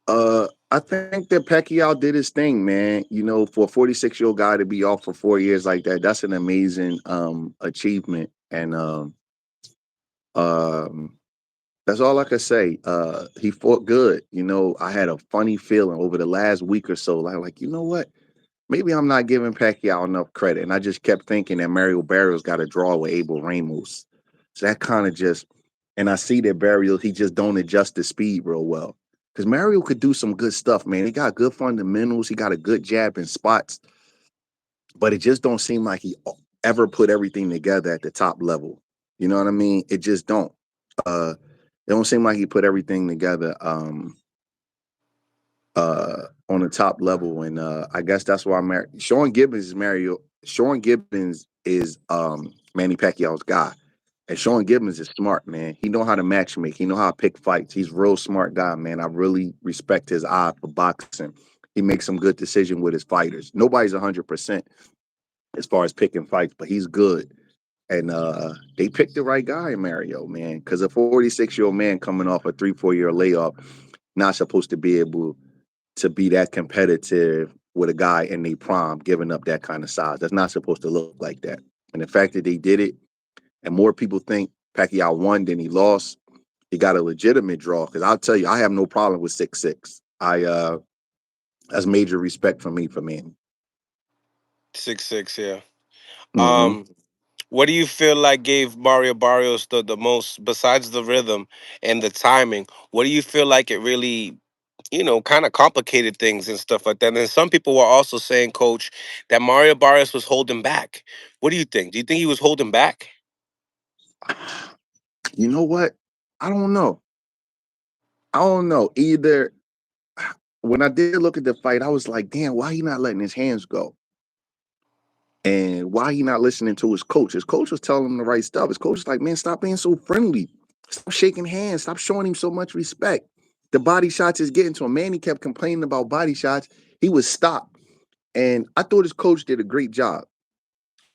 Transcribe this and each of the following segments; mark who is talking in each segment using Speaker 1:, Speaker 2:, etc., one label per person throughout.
Speaker 1: I think that Pacquiao did his thing, man. You know, for a 46-year-old guy to be off for 4 years like that, that's an amazing achievement. And um that's all I could say. He fought good. You know, I had a funny feeling over the last week or so. Like, you know what? Maybe I'm not giving Pacquiao enough credit. And I just kept thinking that Mario Barrios got a draw with Abel Ramos. So that kind of just, and I see that Barrios, he just don't adjust the speed real well. Because Mario could do some good stuff, man. He got good fundamentals. He got a good jab in spots, but it just don't seem like he ever put everything together at the top level. You know what I mean? It just don't. It don't seem like he put everything together. On the top level, and I guess that's why Sean Gibbons is Mario. Sean Gibbons is Manny Pacquiao's guy, and Sean Gibbons is smart, man. He know how to matchmake. He know how to pick fights. He's a real smart guy, man. I really respect his eye for boxing. He makes some good decisions with his fighters. Nobody's 100% as far as picking fights, but he's good. And they picked the right guy, Mario, man, because a 46-year-old man coming off a 3-4 year layoff, not supposed to be able to be that competitive with a guy in their prime giving up that kind of size. That's not supposed to look like that. And the fact that they did it, and more people think Pacquiao won than he lost, he got a legitimate draw. Because I'll tell you, I have no problem with 6'6". That's major respect for me for Manny.
Speaker 2: 6'6", yeah.
Speaker 1: Mm-hmm.
Speaker 2: Um, what do you feel like gave Mario Barrios the most, besides the rhythm and the timing? What do you feel like it really, kind of complicated things and stuff like that? And then some people were also saying, Coach, that Mario Barrios was holding back. What do you think? Do you think he was holding back?
Speaker 1: You know what? I don't know. I don't know. Either when I did look at the fight, I was like, damn, why he not letting his hands go? And why he not listening to his coach? His coach was telling him the right stuff. His coach was like, man, stop being so friendly. Stop shaking hands. Stop showing him so much respect. The body shots is getting to him. Man, he kept complaining about body shots. He was stopped. And I thought his coach did a great job.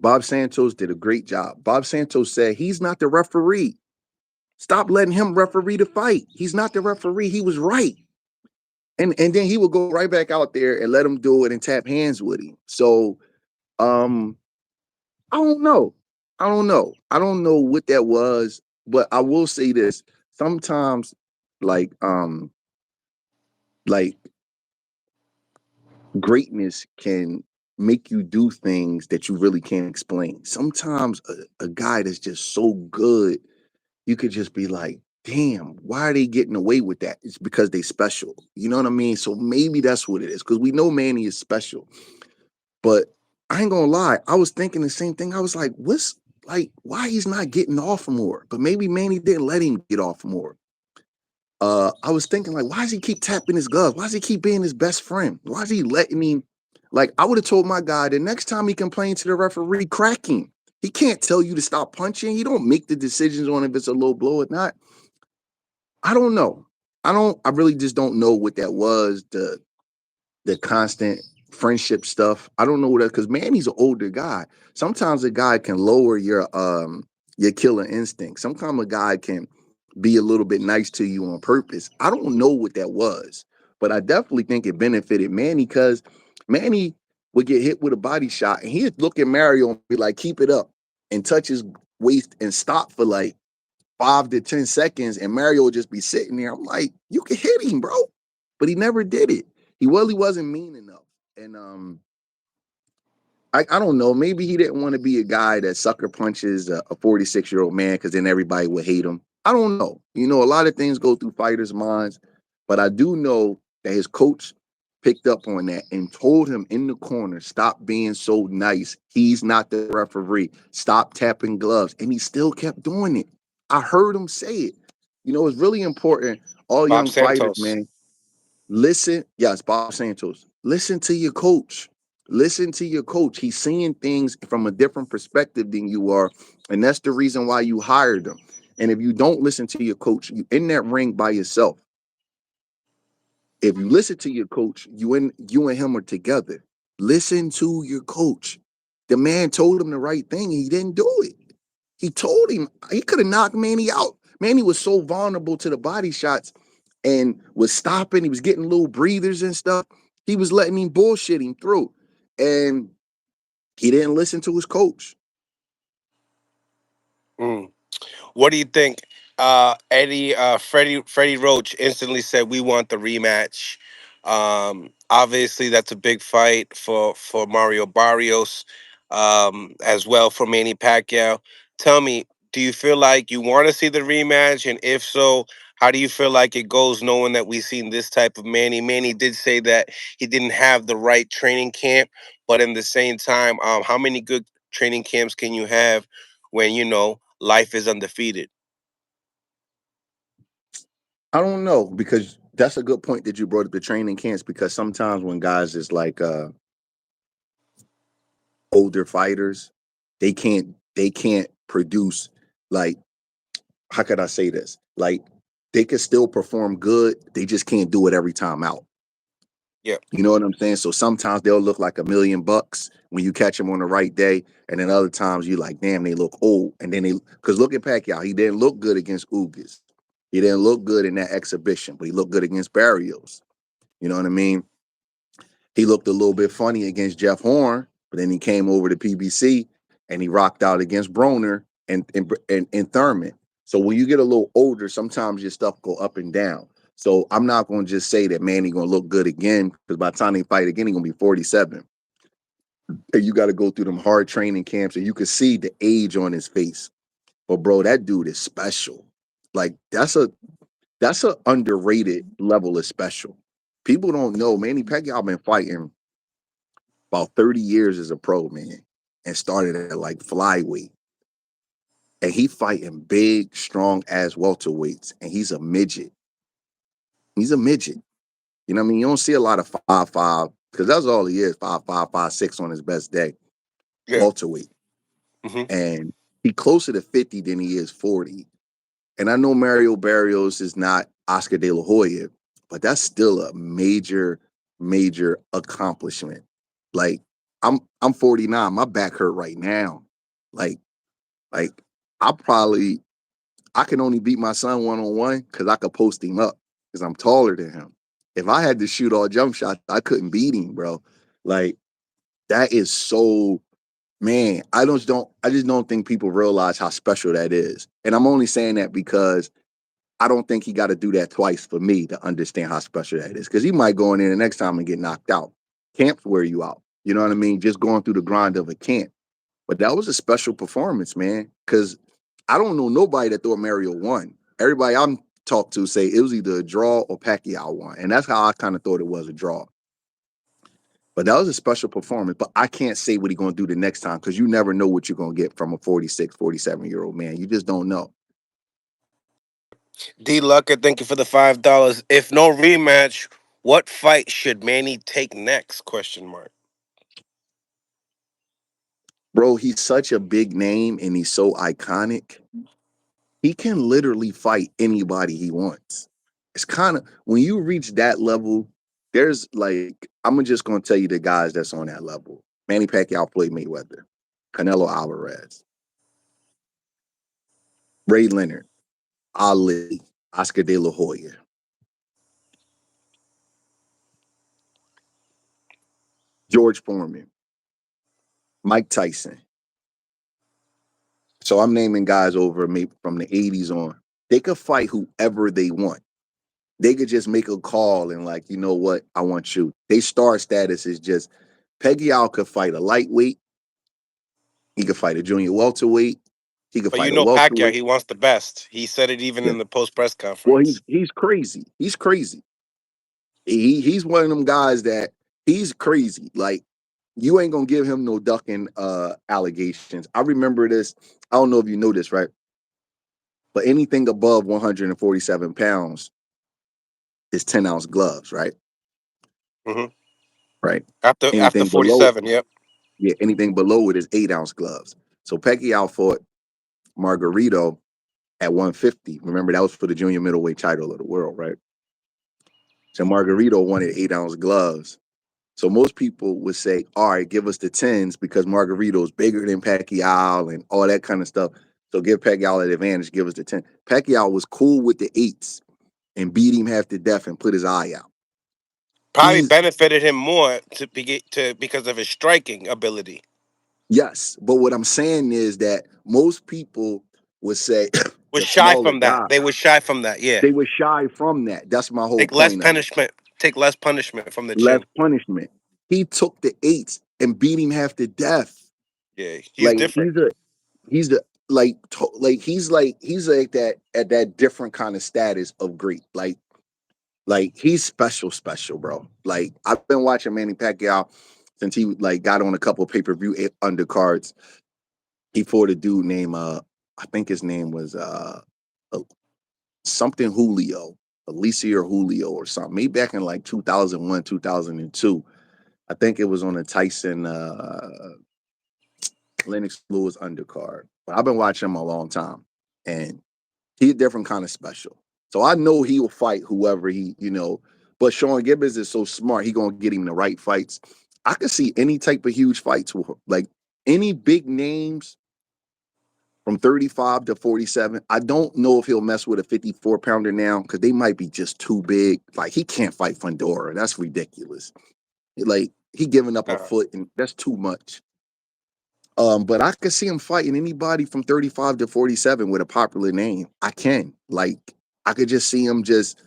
Speaker 1: Bob Santos did a great job. Bob Santos said he's not the referee. Stop letting him referee the fight. He's not the referee. He was right. And then he would go right back out there and let him do it and tap hands with him. So um I don't know. I don't know. I don't know what that was, but I will say this. Sometimes like like greatness can make you do things that you really can't explain. Sometimes a guy that's just so good, you could just be like, damn, why are they getting away with that? It's because they special. You know what I mean? So maybe that's what it is. Because we know Manny is special. But I ain't gonna lie, I was thinking the same thing. I was like, what's like why he's not getting off more? But maybe Manny didn't let him get off more. I was thinking like, why does he keep tapping his gloves? Why does he keep being his best friend? Why is he letting him? Like, I would have told my guy the next time he complains to the referee, crack him. He can't tell you to stop punching. He don't make the decisions on if it's a low blow or not. I don't know. I really just don't know what that was. The constant friendship stuff. I don't know what that because Manny's an older guy. Sometimes a guy can lower your killer instinct. Sometimes a guy can be a little bit nice to you on purpose. I don't know what that was, but I definitely think it benefited Manny because Manny would get hit with a body shot and he'd look at Mario and be like, keep it up and touch his waist and stop for like 5 to 10 seconds, and Mario would just be sitting there. I'm like, you can hit him, bro. But he never did it. He really wasn't mean enough. And I don't know. Maybe he didn't want to be a guy that sucker punches a 46-year-old man because then everybody would hate him. I don't know. You know, a lot of things go through fighters' minds, but I do know that his coach picked up on that and told him in the corner, stop being so nice. He's not the referee. Stop tapping gloves. And he still kept doing it. I heard him say it. You know, it's really important. All
Speaker 2: Bob
Speaker 1: young fighters,
Speaker 2: Santos.
Speaker 1: man, listen. Yes, Bob Santos. Listen to your coach. Listen to your coach. He's seeing things from a different perspective than you are. And that's the reason why you hired him. And if you don't listen to your coach, you in that ring by yourself. If you listen to your coach, you and him are together. Listen to your coach. The man told him the right thing, and he didn't do it. He told him he could have knocked Manny out. Manny was so vulnerable to the body shots. and was stopping. He was getting little breathers and stuff. He was letting him bullshit him through. And he didn't listen to his coach.
Speaker 2: Mm. What do you think? Eddie, Freddie Roach instantly said, "We want the rematch." Obviously, that's a big fight for Mario Barrios, as well for Manny Pacquiao. Tell me, do you feel like you want to see the rematch? And if so, how do you feel like it goes, knowing that we've seen this type of Manny? Manny did say that he didn't have the right training camp, but in the same time, how many good training camps can you have when life is undefeated?
Speaker 1: I don't know, because that's a good point that you brought up, the training camps, because sometimes when guys is like older fighters, they can't produce, like, how could I say this? Like, they can still perform good, they just can't do it every time out.
Speaker 2: Yeah.
Speaker 1: You know what I'm saying? So sometimes they'll look like $1 million when you catch them on the right day, and then other times you like, damn, they look old. And then because look at Pacquiao, he didn't look good against Ugas. He didn't look good in that exhibition, but he looked good against Barrios. You know what I mean? He looked a little bit funny against Jeff Horn, but then he came over to PBC and he rocked out against Broner and Thurman. So when you get a little older, sometimes your stuff go up and down. So I'm not going to just say that Manny going to look good again, because by the time they fight again, he's going to be 47. And you got to go through them hard training camps, and you can see the age on his face. But bro, that dude is special. Like, that's a underrated level of special. People don't know Manny Pacquiao been fighting about 30 years as a pro, man, and started at like flyweight. And he fighting big, strong ass welterweights, and he's a midget. He's a midget. You know what I mean? You don't see a lot of 5'5", because that's all he is, 5'5", 5'6" on his best day,
Speaker 2: Yeah.
Speaker 1: welterweight.
Speaker 2: Hmm.
Speaker 1: And he closer to 50 than he is 40. And I know Mario Barrios is not Oscar De La Hoya, but that's still a major, major accomplishment. Like, I'm 49, my back hurt right now. Like, like I probably I can only beat my son one on one because I could post him up because I'm taller than him. If I had to shoot all jump shots, I couldn't beat him, bro. Like, that is so, man. I just don't think people realize how special that is. And I'm only saying that because I don't think he got to do that twice for me to understand how special that is. Because he might go in there the next time and get knocked out. Camps wear you out. You know what I mean? Just going through the grind of a camp. But that was a special performance, man. Because I don't know nobody that thought Mario won. Everybody I'm talked to say it was either a draw or Pacquiao won. And that's how I kind of thought it was, a draw. But that was a special performance. But I can't say what he's going to do the next time, because you never know what you're going to get from a 46, 47-year-old man. You just don't know.
Speaker 2: D Lucker, thank you for the $5. If no rematch, what fight should Manny take next? Question mark.
Speaker 1: Bro, he's such a big name and he's so iconic. He can literally fight anybody he wants. It's kind of, when you reach that level, there's like, I'm just going to tell you the guys that's on that level. Manny Pacquiao, Floyd Mayweather, Canelo Alvarez, Ray Leonard, Ali, Oscar De La Hoya, George Foreman, Mike Tyson. So I'm naming guys over maybe from the 80s on. They could fight whoever they want. They could just make a call and, like, you know what, I want you. They star status is just, Pacquiao could fight a lightweight, he could fight a junior welterweight, he could
Speaker 2: But you
Speaker 1: fight a
Speaker 2: know Pacquiao,
Speaker 1: welterweight.
Speaker 2: he wants the best. He said it even
Speaker 1: Yeah.
Speaker 2: in the post press
Speaker 1: Well,
Speaker 2: conference.
Speaker 1: he's crazy. He's crazy. He's one of them guys that he's crazy. Like, you ain't gonna give him no ducking allegations. I remember this. I don't know if you know this, right? But anything above 147 pounds is 10-ounce gloves, right?
Speaker 2: Hmm.
Speaker 1: Right.
Speaker 2: After
Speaker 1: Anything below,
Speaker 2: 47, yep.
Speaker 1: yeah, anything below it is 8-ounce gloves. So Pacquiao fought Margarito at 150. Remember, that was for the junior middleweight title of the world, right? So Margarito wanted 8-ounce gloves. So most people would say, all right, give us the 10s because Margarito's bigger than Pacquiao and all that kind of stuff. So give Pacquiao an advantage, give us the 10. Pacquiao was cool with the 8s and beat him half to death and put his eye out.
Speaker 2: Probably
Speaker 1: He's
Speaker 2: benefited him more to because of his striking ability.
Speaker 1: yes, but what I'm saying is that most people would say
Speaker 2: Was
Speaker 1: the
Speaker 2: shy
Speaker 1: smaller
Speaker 2: from that.
Speaker 1: guy,
Speaker 2: They were shy from that. Yeah.
Speaker 1: they were shy from that. That's my whole
Speaker 2: Take less
Speaker 1: point of it.
Speaker 2: punishment. Take less punishment from the
Speaker 1: Less
Speaker 2: chin.
Speaker 1: punishment. He took the eights and beat him half to death.
Speaker 2: Yeah, he's
Speaker 1: Like
Speaker 2: different.
Speaker 1: he's the he's like that at that different kind of status of great. Like he's special, bro. Like I've been watching Manny Pacquiao since he like got on a couple of pay-per-view undercards. He fought a dude named I think his name was uh something Julio, Alicia or Julio or something. Maybe back in like 2001, 2002. I think it was on a Tyson Lennox Lewis undercard. But I've been watching him a long time, and he's a different kind of special. So I know he will fight whoever he. But Sean Gibbons is so smart. He gonna get him the right fights. I could see any type of huge fights with like any big names from 35 to 47. I don't know if he'll mess with a 54 pounder now because they might be just too big. Like he can't fight Fundora. That's ridiculous. Like he giving up a
Speaker 2: Uh,
Speaker 1: foot and that's too much. But I could see him fighting anybody from 35 to 47 with a popular name. I can. Like, I could just see him just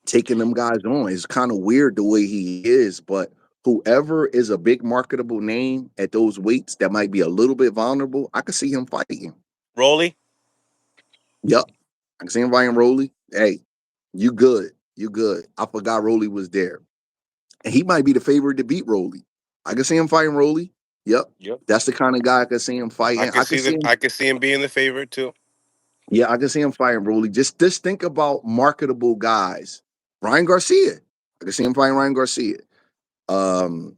Speaker 1: taking them guys on. It's kind of weird the way he is, but whoever is a big marketable name at those weights that might be a little bit vulnerable, I could see him fighting.
Speaker 2: Rolly.
Speaker 1: Yep. I can see him fighting Rolly. Hey, you good. You good. I forgot Rolly was there. And he might be the favorite to beat Rolly. I can see him fighting Rolly. Yep.
Speaker 2: Yep.
Speaker 1: That's the kind of guy I could see him
Speaker 2: I
Speaker 1: fighting.
Speaker 2: could
Speaker 1: I could
Speaker 2: see
Speaker 1: see
Speaker 2: that.
Speaker 1: him.
Speaker 2: I could see him being the favorite too.
Speaker 1: Yeah, I can see him fighting Rolly. Just think about marketable guys. Ryan Garcia. I can see him fighting Ryan Garcia. Um,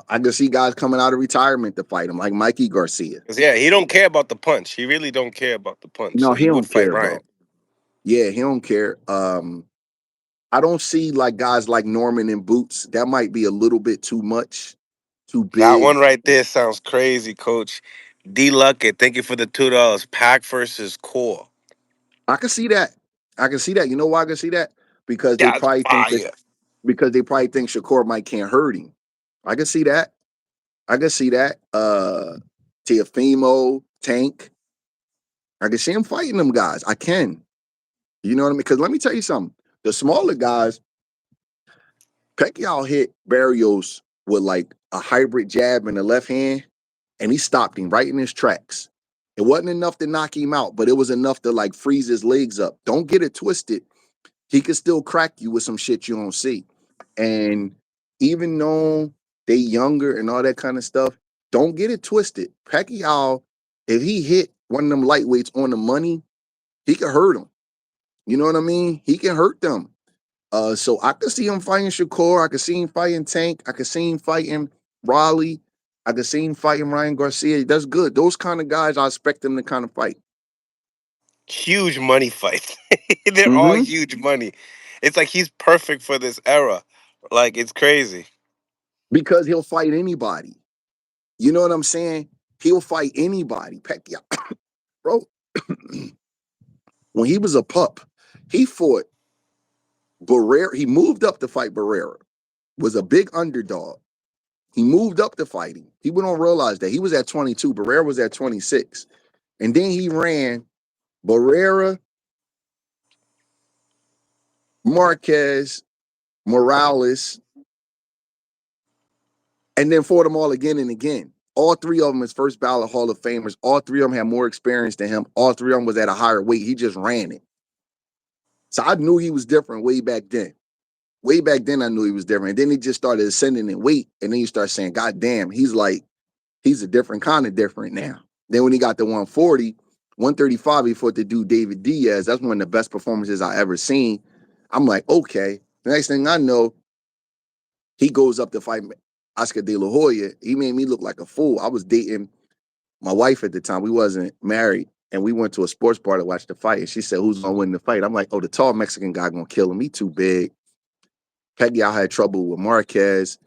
Speaker 1: I can see guys coming out of retirement to fight him, like Mikey Garcia.
Speaker 2: 'Cause, yeah, he don't care about the punch. He really don't care about the punch.
Speaker 1: No,
Speaker 2: So
Speaker 1: he
Speaker 2: he would
Speaker 1: don't
Speaker 2: fight
Speaker 1: care,
Speaker 2: Ryan.
Speaker 1: bro. Yeah, he don't care. I don't see like guys like Norman and Boots. That might be a little bit too much, too
Speaker 2: That one
Speaker 1: big.
Speaker 2: right there sounds crazy, Coach. D Luckett, thank you for the $2. Pack versus Core.
Speaker 1: I can see that. I can see that. You know why I can see that? Because they
Speaker 2: That's
Speaker 1: probably think that
Speaker 2: fire.
Speaker 1: Shakur Mike can't hurt him. I can see that. I can see that. Teofimo, Tank. I can see him fighting them guys. I can. You know what I mean? Because let me tell you something. The smaller guys, Pacquiao hit Barrios with like a hybrid jab in the left hand, and he stopped him right in his tracks. It wasn't enough to knock him out, but it was enough to like freeze his legs up. Don't get it twisted. He could still crack you with some shit you don't see. And even though they younger and all that kind of stuff, don't get it twisted. Pacquiao, if he hit one of them lightweights on the money, he could hurt them. You know what I mean? He can hurt them. So I could see him fighting Shakur. I could see him fighting Tank. I could see him fighting Raleigh. I could see him fighting Ryan Garcia. That's good. Those kind of guys, I expect them to kind of fight.
Speaker 2: Huge money fights. They're all
Speaker 1: Mm-hmm.
Speaker 2: huge money. It's like he's perfect for this era. Like it's crazy.
Speaker 1: Because he'll fight anybody. You know what I'm saying? He'll fight anybody. Pacquiao, bro. When he was a pup, he fought Barrera. He moved up to fight Barrera. Was a big underdog. He moved up to fighting. People don't realize that he was at 22. Barrera was at 26, and then he ran Barrera, Marquez, Morales, and then fought them all again and again. All three of them is first ballot Hall of Famers. All three of them had more experience than him. All three of them was at a higher weight. He just ran it. So I knew he was different way back then. Way back then, I knew he was different. And then he just started ascending in weight. And then you start saying, God damn, he's a different kind of different now. Then when he got to 140, 135, he fought the dude David Diaz. That's one of the best performances I ever seen. I'm like, okay. The next thing I know, he goes up to fight Oscar De La Hoya. He made me look like a fool. I was dating my wife at the time. We wasn't married. And we went to a sports bar to watch the fight. And she said, who's going to win the fight? I'm like, oh, the tall Mexican guy going to kill him. He too big. Pacquiao had trouble with Marquez.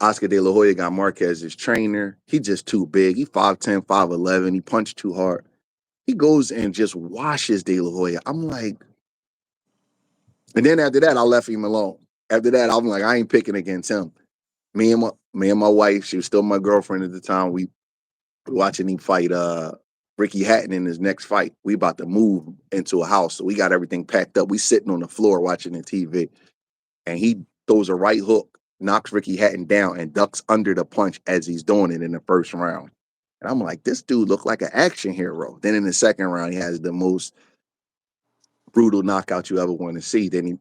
Speaker 1: Oscar De La Hoya got Marquez's trainer. He just too big. He 5'10", 5'11". He punched too hard. He goes and just washes De La Hoya. I'm like, And then after that, I left him alone. After that, I'm like, I ain't picking against him. Me and my wife, she was still my girlfriend at the time. We watching him fight Ricky Hatton in his next fight. We about to move into a house. So we got everything packed up. We sitting on the floor watching the TV. And he throws a right hook, knocks Ricky Hatton down, and ducks under the punch as he's doing it in the first round. And I'm like, this dude looked like an action hero. Then in the second round, he has the most brutal knockout you ever want to see. Then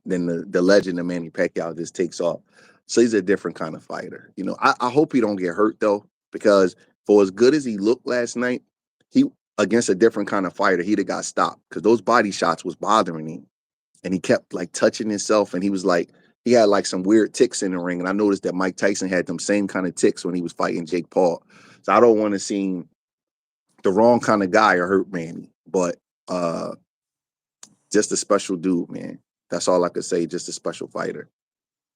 Speaker 1: then the legend of Manny Pacquiao just takes off. So he's a different kind of fighter. I hope he don't get hurt though, because for as good as he looked last night, he against a different kind of fighter, he'd have got stopped because those body shots was bothering him, and he kept like touching himself, and he had like some weird ticks in the ring, and I noticed that Mike Tyson had them same kind of ticks when he was fighting Jake Paul. So I don't want to seem the wrong kind of guy or hurt Manny, but just a special dude, man. That's all I could say. Just a special fighter.